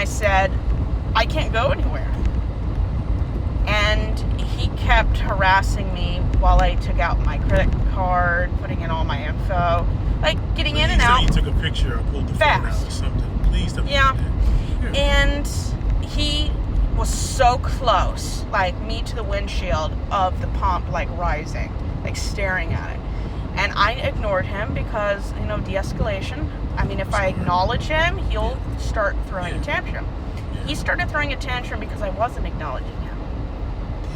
I said, I can't go anywhere. And he kept harassing me while I took out my credit card, putting in all my info, like getting in and out. You took a picture or pulled the phone out or something. Please don't. Yeah. And he was so close, like me to the windshield of the pump, like rising, like staring at it. And I ignored him because, de-escalation. I mean, if I acknowledge him, he'll start throwing a tantrum. He started throwing a tantrum because I wasn't acknowledging him.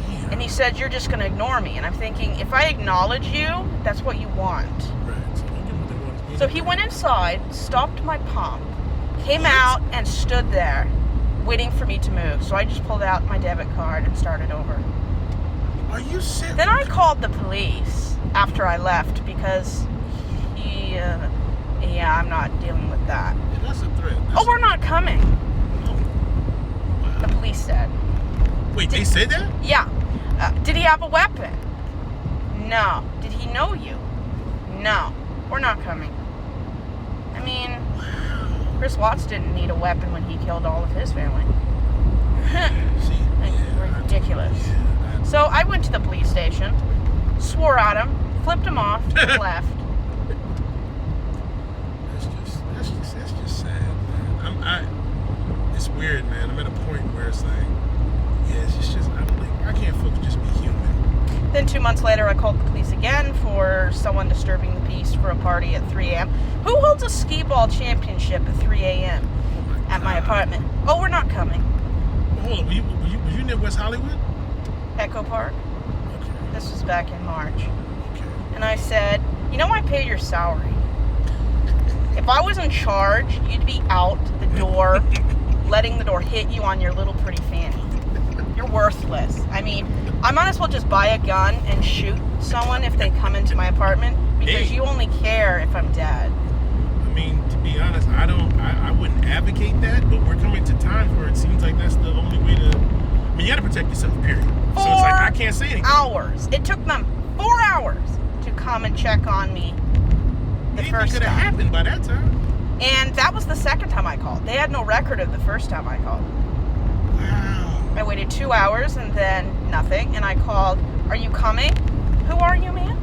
Damn. And he said, you're just going to ignore me. And I'm thinking, if I acknowledge you, that's what you want. Right. So he went inside, stopped my pump, came out and stood there waiting for me to move. So I just pulled out my debit card and started over. Are you serious? Then I called the police after I left because I'm not dealing with that. Yeah, that's a threat. We're not coming. Wow. The police said. Wait, they said that? Yeah. Did he have a weapon? No. Did he know you? No. We're not coming. I mean, Chris Watts didn't need a weapon when he killed all of his family. Ridiculous. So I went to the police station, swore at him, flipped him off, and left. That's just sad, man. It's weird, man. I'm at a point where it's like, it's just, I'm like, why can't folks just be human? Then 2 months later, I called the police again for someone disturbing the peace for a party at 3 a.m. Who holds a skee ball championship at 3 a.m. at my apartment? Oh, we're not coming. Hold on, were you near West Hollywood? Echo Park. Okay. This was back in March. Okay. And I said, I pay your salary. If I was in charge, you'd be out the door, letting the door hit you on your little pretty fanny. You're worthless. I mean, I might as well just buy a gun and shoot someone if they come into my apartment because you only care if I'm dead. I mean, to be honest, I wouldn't advocate that, but we're coming to times where it seems like that's the only way to, I mean, you gotta protect yourself, period. So it's like, I can't say anything. 4 hours. It took them 4 hours to come and check on me the first could have time. happened by that time. And that was the second time I called. They had no record of the first time I called. Wow. I waited 2 hours and then nothing. And I called, are you coming? Who are you, man?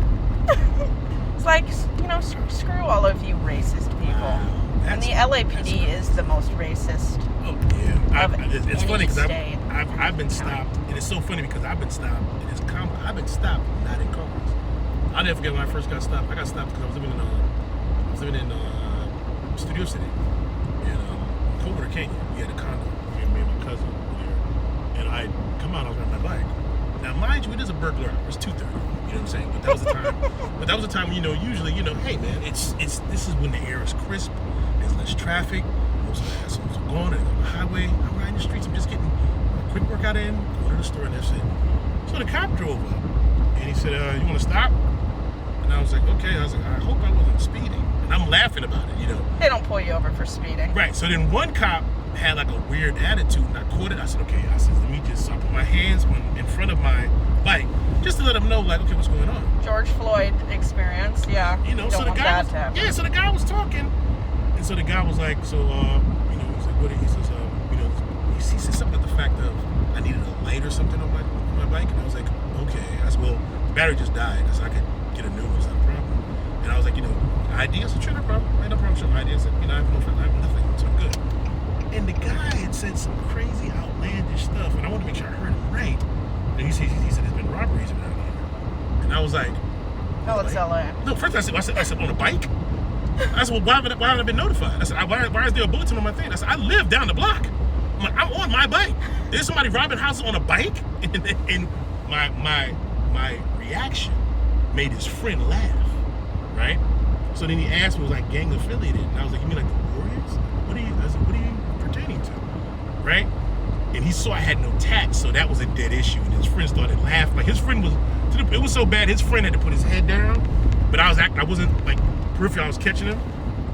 It's like, screw all of you racist people. Wow. And the LAPD is the most racist. Oh, yeah. It's funny because state. I've been stopped. And it's so funny because I've been stopped. And it's common. I've been stopped not in cars. I'll never forget when I first got stopped. I got stopped because I was living in Studio City in Coldwater Canyon. We had a condo. Me and my cousin were there. And I come out. I was riding my bike. Now, mind you, it is a burglar hour. It's 2:30. You know what I'm saying? But that was the time. But that was the time when usually hey man, this is when the air is crisp. There's less traffic. Most of the assholes are gone. They're on the highway. I'm riding the streets. I'm just getting a quick workout in, going to the store, and that's it. So the cop drove up, and he said, "You want to stop?" And I was like, "Okay." I was like, "I hope I wasn't speeding." And I'm laughing about it, They don't pull you over for speeding. Right. So then one cop had like a weird attitude, and I caught it. I said, "Okay." I said, "Let me just." So I put my hands in front of my bike just to let him know, like, okay, what's going on. George Floyd experience, yeah. So the guy was talking, and so the guy was like, so he's like, what? He says, he said something about the fact of I needed a light or something on my bike, and I was like, okay. I said, well, the battery just died. I said, I could get a new one. It's not a problem. And I was like, ID? I said, sure, no problem. I had no problem showing ID. I said, I have nothing, so I'm good. And the guy had said some crazy, outlandish stuff, and I wanted to make sure I heard him right. And he said there's been robberies around here, and I was like, oh, it's LA. No, first I said on a bike. I said, well, why haven't I been notified? I said, why is there a bulletin on my thing? I said, I live down the block. I'm like, I'm on my bike. There's somebody robbing houses on a bike, and my reaction made his friend laugh, right? So then he asked me, was like gang affiliated, and I was like, you mean like the Warriors? What are you pertaining to, right? And he saw I had no tats, so that was a dead issue. And his friend started laughing. Like his friend it was so bad. His friend had to put his head down, but I wasn't like peripheral. I was catching him,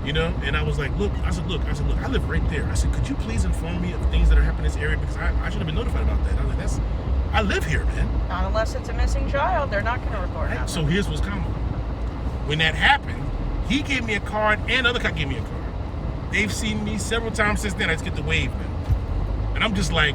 And I was like, look. I said, look. I live right there. I said, could you please inform me of things that are happening in this area because I should have been notified about that. I was like, I live here, man. Not unless it's a missing child, they're not going to report it. So here's what's common. When that happened, he gave me a card, and another cop gave me a card. They've seen me several times since then. I just get the wave now. And I'm just like,